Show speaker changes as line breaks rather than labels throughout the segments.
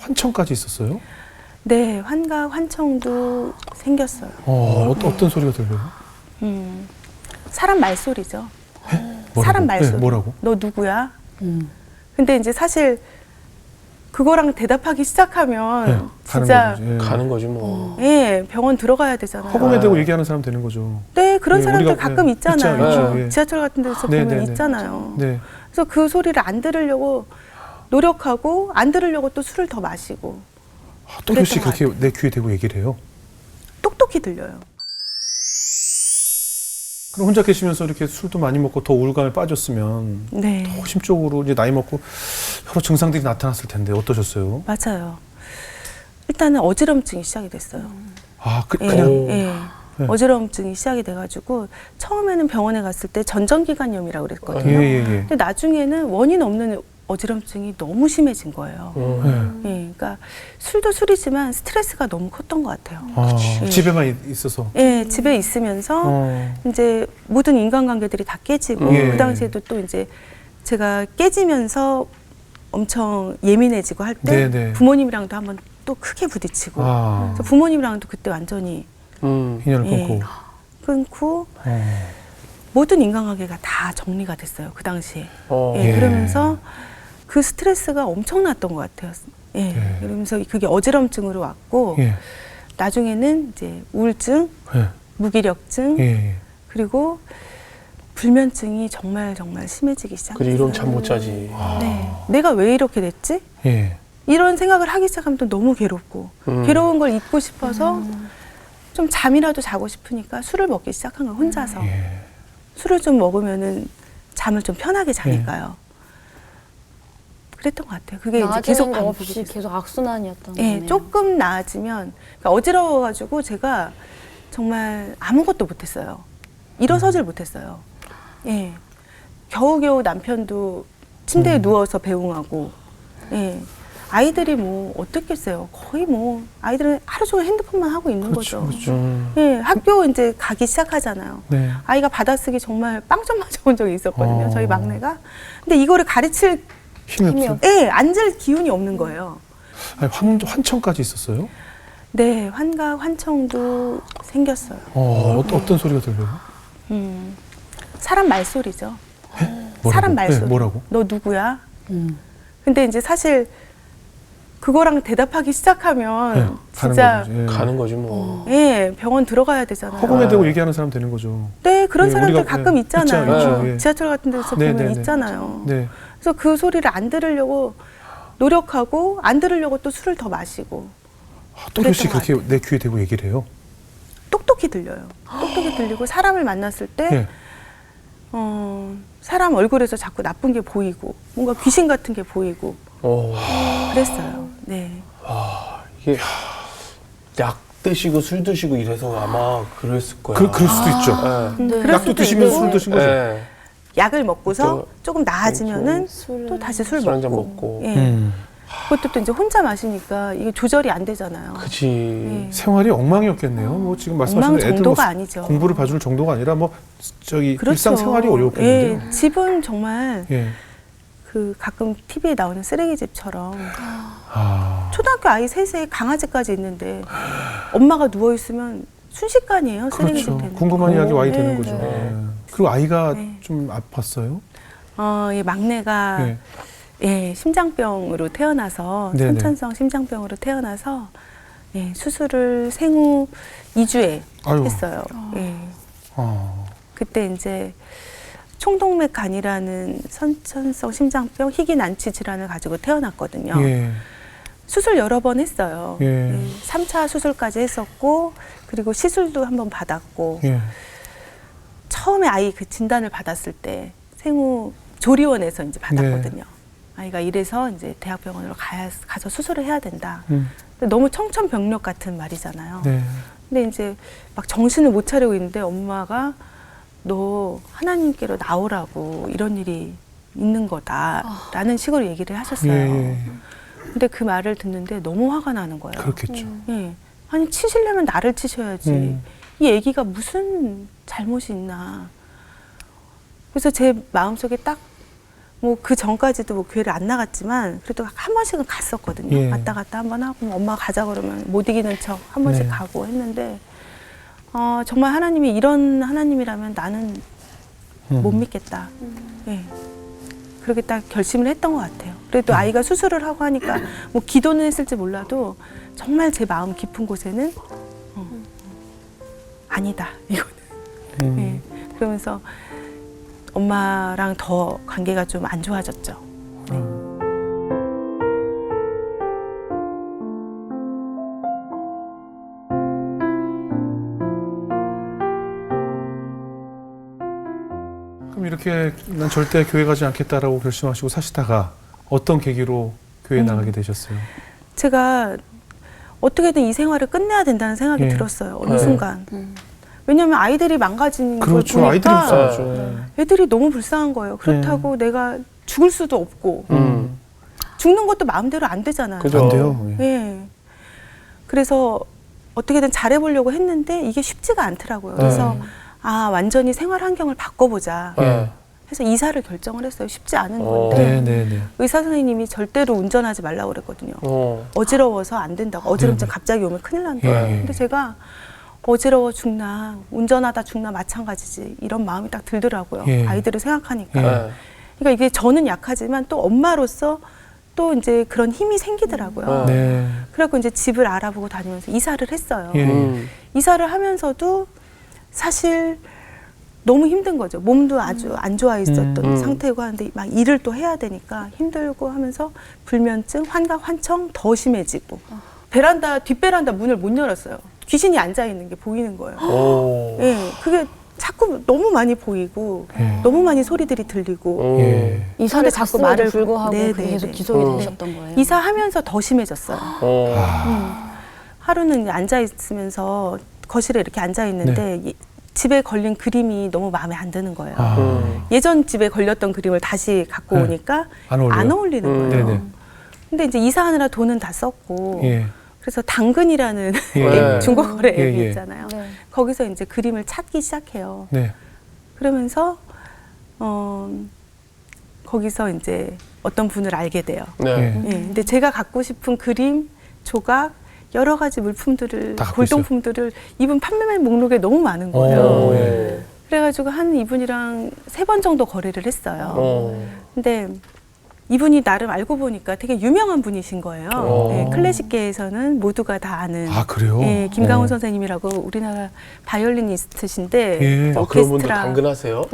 환청까지 있었어요?
네, 환각, 환청도 생겼어요.
어떤 소리가 들려요?
사람 말소리죠.
뭐라고?
사람 말소리.
네, 뭐라고?
너 누구야? 근데 이제 사실 그거랑 대답하기 시작하면
네,
진짜
가는 거지 뭐.
예, 병원 들어가야 되잖아요.
허공에 대고 얘기하는 사람 되는 거죠.
네, 그런
네,
사람들
우리가,
가끔 있잖아요.
있죠, 예.
지하철 같은 데서
네,
보면
네, 네.
있잖아요.
네.
그래서 그 소리를 안 들으려고 노력하고 안 들으려고 또 술을 더 마시고
또 교씨
그랬던
그렇게 내 귀에 대고 얘기를 해요?
똑똑히 들려요.
그럼 혼자 계시면서 이렇게 술도 많이 먹고 더 우울감에 빠졌으면
네,
더 심적으로 이제 나이 먹고 여러 증상들이 나타났을 텐데 어떠셨어요?
맞아요. 일단은 어지럼증이 시작이 됐어요. 예,
그냥
예.
네.
어지럼증이 시작이 돼가지고 처음에는 병원에 갔을 때 전정기관염이라고 그랬거든요.
예.
근데 나중에는 원인 없는 어지럼증이 너무 심해진 거예요.
네.
예, 그러니까 술도 술이지만 스트레스가 너무 컸던 것 같아요. 예.
집에만 있어서.
예, 집에 있으면서 이제 모든 인간관계들이 다 깨지고
예.
그 당시에도 또 이제 제가 깨지면서 엄청 예민해지고 할 때
네네.
부모님이랑도 한번 또 크게 부딪히고 그래서 부모님이랑도 그때 완전히
인연을
예.
끊고.
끊고 모든 인간관계가 다 정리가 됐어요. 그 당시에. 예,
예.
그러면서 그 스트레스가 엄청났던 것 같아요. 예.
예.
그러면서 그게 어지럼증으로 왔고
예.
나중에는 이제 우울증,
예.
무기력증
예.
그리고 불면증이 정말 심해지기 시작했어요.
그래 이러면 잠 못 자지.
네. 내가 왜 이렇게 됐지?
예.
이런 생각을 하기 시작하면 또 너무 괴롭고 괴로운 걸 잊고 싶어서 좀 잠이라도 자고 싶으니까 술을 먹기 시작한 거예요. 혼자서.
예.
술을 좀 먹으면은 잠을 좀 편하게 자니까요. 그랬던 것 같아요. 그게 이제 계속
거 없이
반복이 됐어요.
계속 악순환이었던
예,
거네요.
조금 나아지면 그러니까 어지러워가지고 제가 정말 아무것도 못했어요. 일어서질 못했어요. 예, 겨우겨우 남편도 침대에 누워서 배웅하고, 예, 아이들이 뭐 어떻겠어요. 거의 뭐 아이들은 하루 종일 핸드폰만 하고 있는 거죠. 예, 학교 이제 가기 시작하잖아요.
네.
아이가 받아쓰기 정말 빵점 맞아본 적이 있었거든요. 저희 막내가. 근데 이거를 가르칠
힘이 없어.
예, 앉을 기운이 없는 거예요.
아니, 환청까지 있었어요?
네, 환각, 환청도 생겼어요.
어떤 소리가 들려요?
사람 말소리죠.
뭐라고?
사람 말소리.
네, 뭐라고?
너 누구야? 근데 이제 사실 그거랑 대답하기 시작하면
네,
진짜
가는 거지 뭐.
예, 병원 들어가야 되잖아요.
허공에 대고 얘기하는 사람 되는 거죠.
네, 그런
예,
사람들
우리가,
가끔
예,
있잖아요.
있죠, 예.
지하철 같은 데서
네,
보면
네, 네.
있잖아요.
네.
그래서 그 소리를 안 들으려고 노력하고 안 들으려고 또 술을 더 마시고
또 교씨
그랬던 것
그렇게 내 귀에 대고 얘기를 해요?
똑똑히 들려요. 똑똑히 들리고 사람을 만났을 때
예.
사람 얼굴에서 자꾸 나쁜 게 보이고 뭔가 귀신 같은 게 보이고 그랬어요. 네.
이게 약 드시고 술 드시고 이래서 아마 그랬을 거야.
그럴 수도 있죠.
그럴
약도
수도
드시면서
있고,
술 드신 거죠?
예.
약을 먹고서 조금 나아지면은
술을
또 다시 술
술 한잔
먹고.
먹고.
예. 그것도 또 이제 혼자 마시니까 이게 조절이 안 되잖아요.
그치.
예.
생활이 엉망이었겠네요. 뭐 지금 말씀하신
엉망
대로 애들
정도가
뭐
아니죠.
공부를 봐주는 정도가 아니라 뭐 저기
그렇죠.
일상 생활이 어려웠겠는데요.
예, 집은 정말
예.
그 가끔 TV에 나오는 쓰레기집처럼
아.
초등학교 아이 셋에 강아지까지 있는데 엄마가 누워 있으면 순식간이에요. 쓰레기집
그렇죠.
되는.
궁금한 이야기 와야
네,
되는 거죠.
네.
예. 그리고 아이가
네.
좀 아팠어요?
예, 막내가
예.
예, 심장병으로 태어나서
네네.
선천성 심장병으로 태어나서 예, 수술을 생후 2주에
아유.
했어요. 예.
아.
그때 이제 총동맥간이라는 선천성 심장병 희귀 난치 질환을 가지고 태어났거든요.
예.
수술 여러 번 했어요.
예.
3차 수술까지 했었고 그리고 시술도 한번 받았고
예.
처음에 아이 그 진단을 받았을 때 생후 조리원에서 이제 받았거든요. 아이가 이래서 이제 대학병원으로 가서 수술을 해야 된다. 근데 너무 청천벽력 같은 말이잖아요.
네.
근데 이제 막 정신을 못 차리고 있는데 엄마가 너 하나님께로 나오라고 이런 일이 있는 거다라는 식으로 얘기를 하셨어요.
예.
근데 그 말을 듣는데 너무 화가 나는 거예요.
그렇겠죠.
예. 아니 치시려면 나를 치셔야지. 이 애기가 무슨 잘못이 있나. 그래서 제 마음속에 딱 뭐 그 전까지도 뭐 교회를 안 나갔지만 그래도 한 번씩은 갔었거든요.
예.
왔다 갔다 한 번 하고 엄마가 가자 그러면 못 이기는 척 한 번씩
네.
가고 했는데 정말 하나님이 이런 하나님이라면 나는 못 믿겠다. 예. 그렇게 딱 결심을 했던 것 같아요. 그래도 아이가 수술을 하고 하니까 뭐 기도는 했을지 몰라도 정말 제 마음 깊은 곳에는 아니다 이거는. 예. 그러면서 엄마랑 더 관계가 좀 안 좋아졌죠. 네.
그럼 이렇게 난 절대 교회 가지 않겠다라고 결심하시고 사시다가 어떤 계기로 교회 에 나가게 되셨어요?
제가 어떻게든 이 생활을 끝내야 된다는 생각이
예.
들었어요. 어느
네.
순간. 왜냐하면 아이들이 망가진 걸
그렇죠.
보니까
아이들이 불쌍하죠.
애들이 너무 불쌍한 거예요. 그렇다고 내가 죽을 수도 없고 죽는 것도 마음대로 안 되잖아요.
그죠.
안 돼요. 예.
예. 그래서 어떻게든 잘해보려고 했는데 이게 쉽지가 않더라고요. 그래서 완전히 생활 환경을 바꿔보자.
네.
해서 이사를 결정을 했어요. 쉽지 않은
어.
건데
네, 네, 네.
의사 선생님이 절대로 운전하지 말라고 그랬거든요. 어지러워서 안 된다고. 어지럼증 갑자기 오면 큰일 난다.
예.
근데 제가 어지러워 죽나 운전하다 죽나 마찬가지지 이런 마음이 딱 들더라고요.
예.
아이들을 생각하니까.
네.
그러니까 이게 저는 약하지만 또 엄마로서 또 이제 그런 힘이 생기더라고요.
네.
그래갖고 이제 집을 알아보고 다니면서 이사를 했어요.
예.
이사를 하면서도 사실 너무 힘든 거죠. 몸도 아주 안 좋아 있었던 상태고 하는데 막 일을 또 해야 되니까 힘들고 하면서 불면증, 환각, 환청 더 심해지고 뒷베란다 문을 못 열었어요. 귀신이 앉아 있는 게 보이는 거예요. 예, 그게 자꾸 너무 많이 보이고
예.
너무 많이 소리들이 들리고
예.
이사를
자꾸
자꾸 말을
말을-
불구하고
네,
그게
네,
계속
네.
지속이 되셨던 거예요.
이사하면서 더 심해졌어요.
아.
하루는 이제 앉아 있으면서 거실에 이렇게 앉아 있는데 집에 걸린 그림이 너무 마음에 안 드는 거예요.
아.
예전 집에 걸렸던 그림을 다시 갖고
네.
오니까
안 어울려요?
어울리는 거예요.
네네.
근데 이제 이사하느라 돈은 다 썼고
예.
그래서 당근이라는
예.
중고거래 앱이
예, 예.
있잖아요.
네.
거기서 이제 그림을 찾기 시작해요.
네.
그러면서 거기서 이제 어떤 분을 알게 돼요.
네.
예.
예. 근데 제가 갖고 싶은 그림, 조각, 여러 가지 물품들을
다 갖고
골동품들을 이분 판매맨 목록에 너무 많은 거예요.
오,
예.
그래가지고 한 이분이랑 3번 정도 거래를 했어요. 근데 이분이 나름 알고 보니까 되게 유명한 분이신 거예요. 네, 클래식계에서는 모두가 다 아는.
아, 그래요?
네, 김강훈 선생님이라고 우리나라 바이올리니스트신데
예.
그런 분도 당근하세요?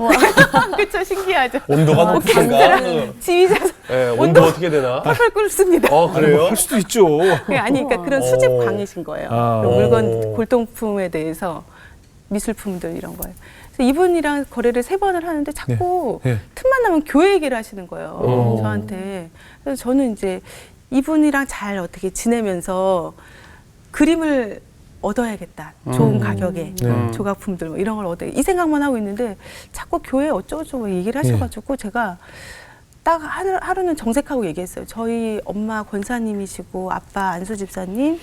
그쵸, 신기하죠.
온도가 높은가?
지휘자
네, 온도 어떻게 되나?
펄펄 끓습니다.
그래요?
할 수도 있죠.
아니, 그러니까 그런 수집 광이신 거예요.
아.
그런 물건, 골동품에 대해서 미술품들 이런 거예요. 그래서 이분이랑 거래를 3번을 하는데 자꾸
네.
틈만 나면 교회 얘기를 하시는 거예요.
오.
저한테. 그래서 저는 이제 이분이랑 잘 어떻게 지내면서 그림을 얻어야겠다. 좋은 가격에
네.
조각품들 뭐 이런 걸 얻어. 이 생각만 하고 있는데 자꾸 교회 어쩌고저쩌고 얘기를 하셔가지고 제가 딱 하루는 정색하고 얘기했어요. 저희 엄마 권사님이시고 아빠 안수 집사님,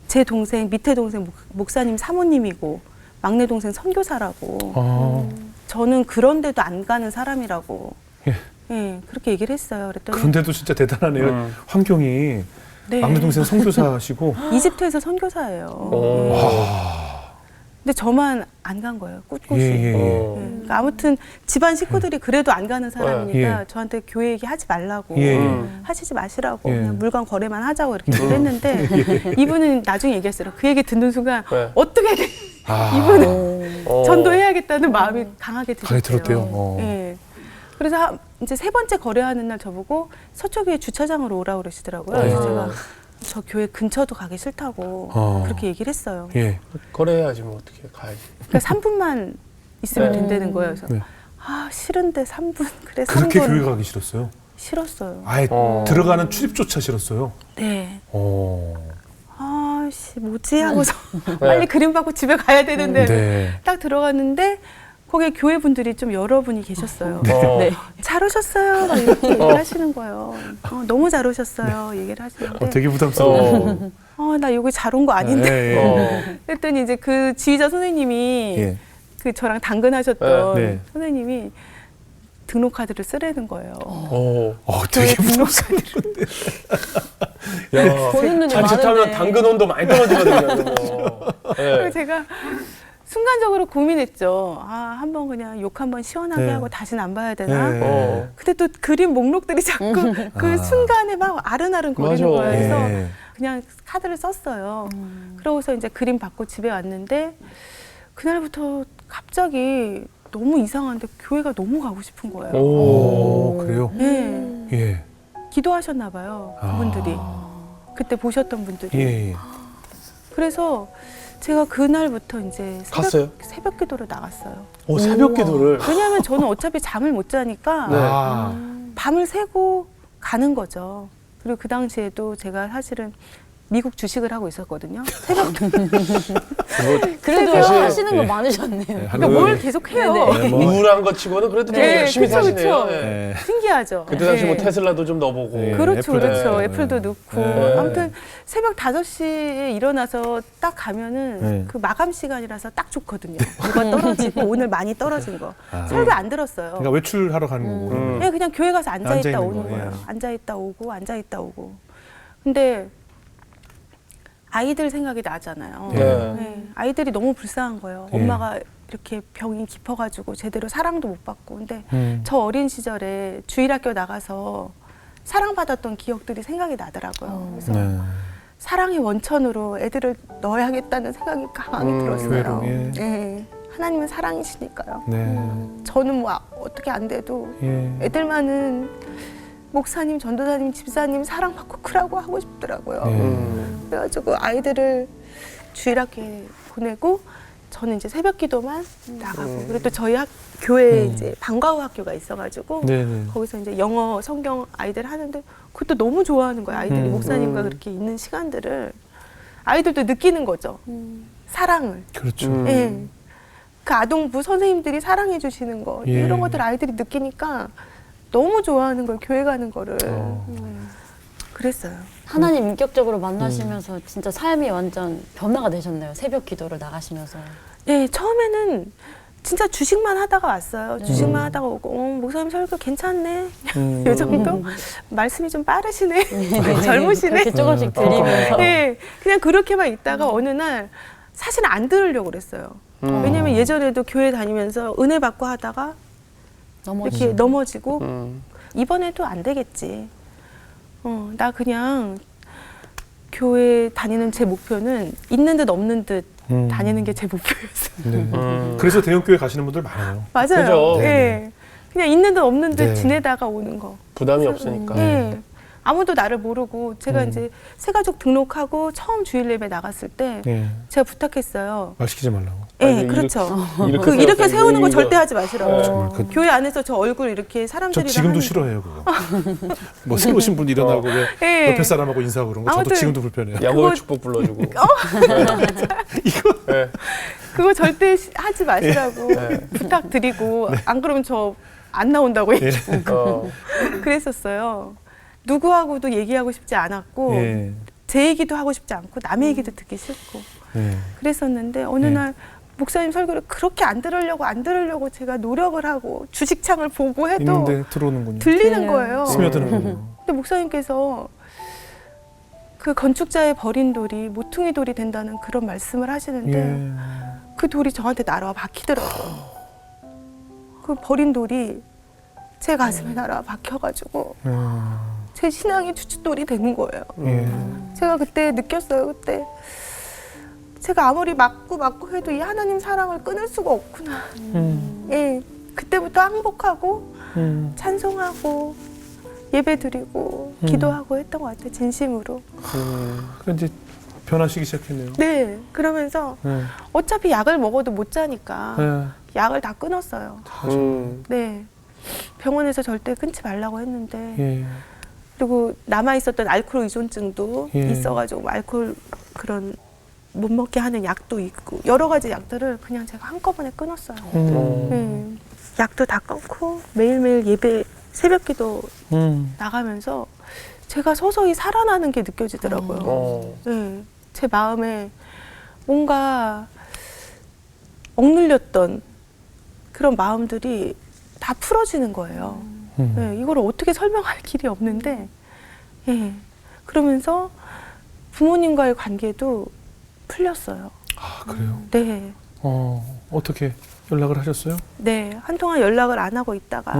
제 동생 밑에 동생 목사님 사모님이고 막내 동생 선교사라고. 저는 그런데도 안 가는 사람이라고.
예.
예, 그렇게 얘기를 했어요. 그랬더니
그런데도 진짜 대단하네요. 환경이
네.
막내 동생 선교사시고.
이집트에서 선교사예요. 근데 저만 안 간 거예요. 꿋꿋이.
예, 예, 예.
그러니까 아무튼 집안 식구들이 그래도 안 가는 사람이니까
예.
저한테 교회 얘기 하지 말라고
예, 예.
하시지 마시라고
예.
그냥 물건 거래만 하자고 이렇게 얘기했는데 이분은 나중에 얘기했어요. 그 얘기 듣는 순간
네.
어떻게 든 이분은 전도해야겠다는 마음이 강하게
강하게
들었대요.
들었대요.
예. 그래서 이제 3번째 거래하는 날 저보고 서초교회 주차장으로 오라고 그러시더라고요. 그래서 제가 저 교회 근처도 가기 싫다고 그렇게 얘기를 했어요.
예.
거래해야지 뭐 어떻게 가야지.
그러니까 3분만 있으면
네.
된다는 거예요. 그래서
네.
싫은데 3분 그래
그렇게
3분
교회 가기 싫었어요?
싫었어요.
아예 들어가는 출입조차 싫었어요?
네.
네.
뭐지 하고서 빨리 그림 받고 집에 가야 되는데
네.
딱 들어갔는데 거기에 교회 분들이 좀 여러 분이 계셨어요.
네.
잘 오셨어요. 막 이렇게 얘기를 하시는 거예요. 너무 잘 오셨어요. 얘기를 하시는데
되게 부담스러워.
나 여기 잘 온 거 아닌데.
예.
그랬더니 이제 그 지휘자 선생님이
예.
그 저랑 당근하셨던
네.
선생님이 등록카드를 쓰라는 거예요.
되게
교회
무섭습니다.
야,
보는 눈이
자칫하면
많은데.
당근 온도 많이 떨어지거든요. 그거.
그래서
예.
제가 순간적으로 고민했죠. 아, 한번 그냥 욕 한번 시원하게
네.
하고 다시는 안 봐야 되나?
네.
근데 또 그림 목록들이 자꾸 그
아.
순간에 막 아른아른 거리는
맞아.
거예요. 그래서
예.
그냥 카드를 썼어요. 그러고서 이제 그림 받고 집에 왔는데 그날부터 갑자기 너무 이상한데 교회가 너무 가고 싶은 거예요.
오, 그래요?
네.
예.
기도하셨나 봐요. 그분들이. 그때 보셨던 분들이.
예.
그래서 제가 그날부터 이제
갔어요?
새벽 기도로 나갔어요.
새벽 기도를.
왜냐하면 저는 어차피 잠을 못 자니까
네.
밤을 새고 가는 거죠. 그리고 그 당시에도 제가 사실은 미국 주식을 하고 있었거든요. 새벽
그래도
사실-
하시는 거
예.
많으셨네요.
그러니까 뭘 계속 해요.
네네.
뭐.
우울한 것 치고는 그래도 되게
네,
열심히
그쵸,
사시네요.
그쵸.
예.
신기하죠.
그때 당시
네.
뭐 테슬라도 좀 넣어보고.
네.
그렇죠,
애플도
그렇죠.
넣고.
애플도 넣고.
네.
아무튼 새벽 5시에 일어나서 딱 가면은
네.
그 마감 시간이라서 딱 좋거든요. 누가 떨어지고 오늘 많이 떨어진 거.
아.
설교 안 들었어요.
그러니까 외출하러 가는 거고.
네, 그냥 교회 가서 앉아
앉아
있다
있는
오는
거,
거예요.
예.
앉아 있다 오고 앉아 있다 오고. 근데 아이들 생각이 나잖아요.
네.
네, 아이들이 너무 불쌍한 거예요.
예.
엄마가 이렇게 병이 깊어가지고 제대로 사랑도 못 받고. 근데
음.
저 어린 시절에 주일학교 나가서 사랑받았던 기억들이 생각이 나더라고요. 그래서
네.
사랑의 원천으로 애들을 넣어야겠다는 생각이 강하게 들었어요.
교회로, 예.
네, 하나님은 사랑이시니까요.
네.
저는 뭐 어떻게 안 돼도
예.
애들만은 목사님, 전도사님, 집사님 사랑받고 크라고 하고 싶더라고요.
네.
그래가지고 아이들을 주일학교에 보내고 저는 이제 새벽 기도만 나가고 그리고 또 저희 교회에 이제 방과후 학교가 있어가지고
네네.
거기서 이제 영어, 성경 아이들 하는데 그것도 너무 좋아하는 거예요. 아이들이 목사님과 그렇게 있는 시간들을 아이들도 느끼는 거죠. 사랑을.
그렇죠.
예. 그 아동부 선생님들이 사랑해 주시는 거
예.
이런 것들 아이들이 느끼니까 너무 좋아하는 걸 교회 가는 거를 그랬어요.
하나님 인격적으로 만나시면서 진짜 삶이 완전 변화가 되셨네요. 새벽 기도를 나가시면서.
네, 처음에는 진짜 주식만 하다가 왔어요. 주식만 하다가 오고 목사님 설교 괜찮네. 이 정도? 말씀이 좀 빠르시네. 젊으시네.
그렇게 조금씩 들리면서.
네, 그냥 그렇게만 있다가 어느 날 사실 안 들으려고 그랬어요. 왜냐면 예전에도 교회 다니면서 은혜 받고 하다가 이렇게 넘어지고 이번에도 안 되겠지. 나 그냥 교회 다니는 제 목표는 있는 듯 없는 듯 다니는 게 제 목표였어요.
네. 그래서 대형교회 가시는 분들 많아요.
맞아요.
그죠?
예. 그냥 있는 듯 없는 듯
네.
지내다가 오는 거.
부담이 없으니까.
예. 아무도 나를 모르고 제가 이제 새가족 등록하고 처음 주일 예배 나갔을 때
예.
제가 부탁했어요.
말 시키지 말라고.
예,
아니,
그렇죠.
이렇게
이렇게 세우는 거
이거-
절대 하지 마시라고.
정말 그
교회 안에서 저 얼굴 이렇게
저
사람들이랑
지금도
하는
싫어해요 그거. 뭐 새로 오신 분 일어나고 왜
예.
옆에 사람하고 인사하고 그런 거 저도
아무튼
지금도 불편해요.
야곱의
그거-
축복 불러주고.
이거
네.
그거 절대 하지 마시라고
네.
부탁드리고 안 그러면 저 안 나온다고
예.
그랬었어요. 누구하고도 얘기하고 싶지 않았고
예.
제 얘기도 하고 싶지 않고 남의 얘기도 듣기 싫고
예.
그랬었는데 어느
네.
날 목사님 설교를 그렇게 안 들으려고 제가 노력을 하고 주식창을 보고 해도
있는데 들어오는군요.
들리는 거예요.
스며드는군요.
근데 목사님께서 그 건축자의 버린 돌이 모퉁이 돌이 된다는 그런 말씀을 하시는데
예.
그 돌이 저한테 날아와 박히더라고요. 그 버린 돌이 제 가슴에 날아와 박혀가지고 제 신앙의 주춧돌이 되는 거예요.
예.
제가 그때 느꼈어요. 그때 제가 아무리 막고 해도 이 하나님 사랑을 끊을 수가 없구나. 예, 그때부터 항복하고 찬송하고 예배드리고 기도하고 했던 것 같아요. 진심으로.
그 이제 변하시기 시작했네요.
네, 그러면서
예.
어차피 약을 먹어도 못 자니까
예.
약을 다 끊었어요. 네, 병원에서 절대 끊지 말라고 했는데
예.
그리고 남아 있었던 알코올 의존증도
예.
있어가지고 알코올 그런 못 먹게 하는 약도 있고 여러 가지 약들을 그냥 제가 한꺼번에 끊었어요. 네. 약도 다 끊고 매일매일 예배 새벽기도 나가면서 제가 서서히 살아나는 게 느껴지더라고요. 네. 제 마음에 뭔가 억눌렸던 그런 마음들이 다 풀어지는 거예요. 네, 이걸 어떻게 설명할 길이 없는데, 예. 그러면서 부모님과의 관계도 풀렸어요.
아, 그래요?
네.
어떻게 연락을 하셨어요?
네. 한동안 연락을 안 하고 있다가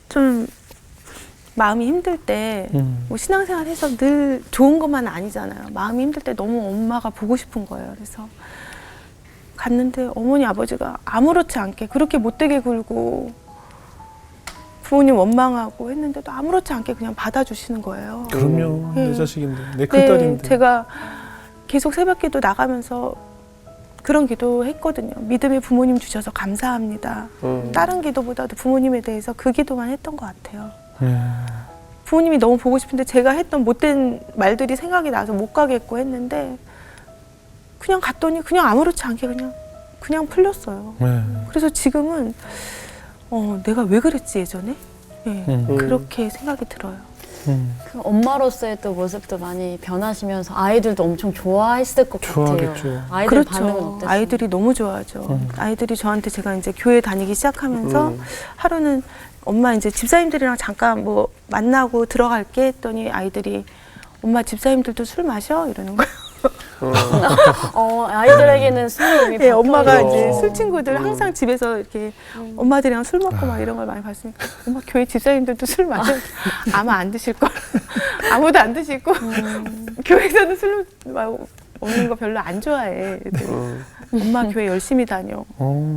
좀 마음이 힘들 때, 뭐 신앙생활 해서 늘 좋은 것만 아니잖아요. 마음이 힘들 때 너무 엄마가 보고 싶은 거예요. 그래서 갔는데 어머니 아버지가 아무렇지 않게 그렇게 못되게 굴고 부모님 원망하고 했는데도 아무렇지 않게 그냥 받아주시는 거예요.
그럼요.
네.
내 자식인데, 내 큰딸인데.
네, 제가 계속 새벽기도 나가면서 그런 기도 했거든요. 믿음의 부모님 주셔서 감사합니다. 다른 기도보다도 부모님에 대해서 그 기도만 했던 것 같아요. 부모님이 너무 보고 싶은데 제가 했던 못된 말들이 생각이 나서 못 가겠고 했는데 그냥 갔더니 그냥 아무렇지 않게 그냥 풀렸어요.
네.
그래서 지금은 내가 왜 그랬지 예전에? 네, 그렇게 생각이 들어요.
그 엄마로서의 또 모습도 많이 변하시면서 아이들도 엄청 좋아했을 것
좋아하겠죠.
같아요. 아이들 반응은
그렇죠.
어땠어요?
아이들이 너무 좋아하죠. 아이들이 저한테 제가 이제 교회 다니기 시작하면서 하루는 엄마 이제 집사님들이랑 잠깐 뭐 만나고 들어갈게 했더니 아이들이 엄마 집사님들도 술 마셔? 이러는 거예요.
아이들에게는 술이 이미
예, 엄마가
그렇죠.
이제 술 친구들 항상 집에서 이렇게 엄마들이랑 술 먹고 막 이런 걸 많이 봤으니까 엄마 교회 집사님들도 술 마셔? 아마 안 드실 걸. 아무도 안 드시고 교회에서는 술 먹는 거 별로 안 좋아해. 엄마 교회 열심히 다녀.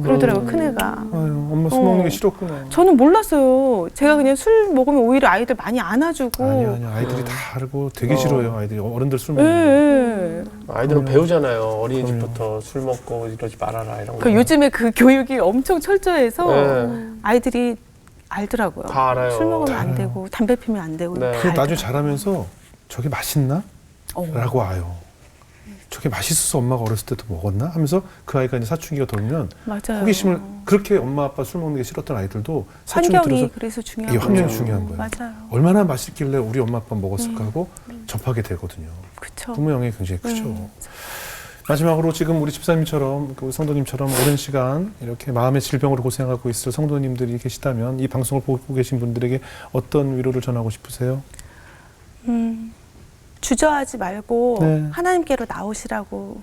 그러더라고 큰애가.
아유, 엄마 술 먹는 게 싫었구나.
저는 몰랐어요. 제가 그냥 술 먹으면 오히려 아이들 많이 안아주고.
아니요. 아이들이 다 알고 되게 싫어요. 아이들이 어른들 술
예,
먹는 거.
예.
아이들은 배우잖아요. 어린이집부터 술 먹고 이러지 말아라 이런 거.
그 요즘에 그 교육이 엄청 철저해서
네.
아이들이 알더라고요.
다 알아요.
술 먹으면
다
안
알아요.
되고 담배 피면 안 되고.
네.
다
그 나중에
알더라고요.
자라면서 저게 맛있나? 라고 와요. 저게 맛있어서 엄마가 어렸을 때도 먹었나? 하면서 그 아이가 이제 사춘기가 돌면
맞아요.
호기심을 그렇게 엄마 아빠 술 먹는 게 싫었던 아이들도 사춘기
환경이
들어서
그래서
이
중요한
환경이
거죠.
중요한 거예요.
맞아요.
얼마나 맛있길래 우리 엄마 아빠 먹었을까 하고 접하게 되거든요.
그렇죠.
부모 영향이 굉장히 크죠. 마지막으로 지금 우리 집사님처럼 그 성도님처럼 오랜 시간 이렇게 마음의 질병으로 고생하고 있을 성도님들이 계시다면 이 방송을 보고 계신 분들에게 어떤 위로를 전하고 싶으세요?
주저하지 말고
네.
하나님께로 나오시라고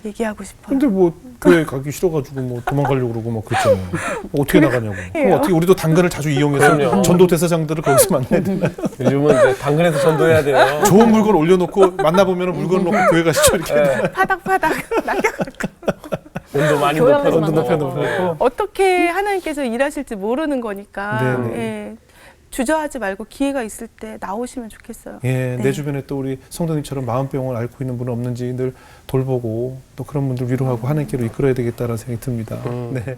얘기하고 싶어요.
근데 뭐 교회 가기 싫어가지고 뭐 도망가려고 그러고 막 그랬잖아요. 어떻게 나가냐고. 그럼
해요.
어떻게 우리도 당근을 자주 이용해서
그럼요.
전도 대사장들을 거기서 만나야 되나요?
요즘은 이제 당근에서 전도해야 돼요.
좋은 물건 올려놓고 만나보면 물건 놓고 교회 가시죠 이렇게.
네.
파닥파닥 낚여갖고
온도 많이
교양에서
높여놓고.
만나요.
어떻게 하나님께서 일하실지 모르는 거니까
네네.
예, 주저하지 말고 기회가 있을 때 나오시면 좋겠어요.
예,
네.
내 주변에 또 우리 성도님처럼 마음병을 앓고 있는 분은 없는지 늘 돌보고 또 그런 분들 위로하고 하나님께로 이끌어야 되겠다는 생각이 듭니다. 네.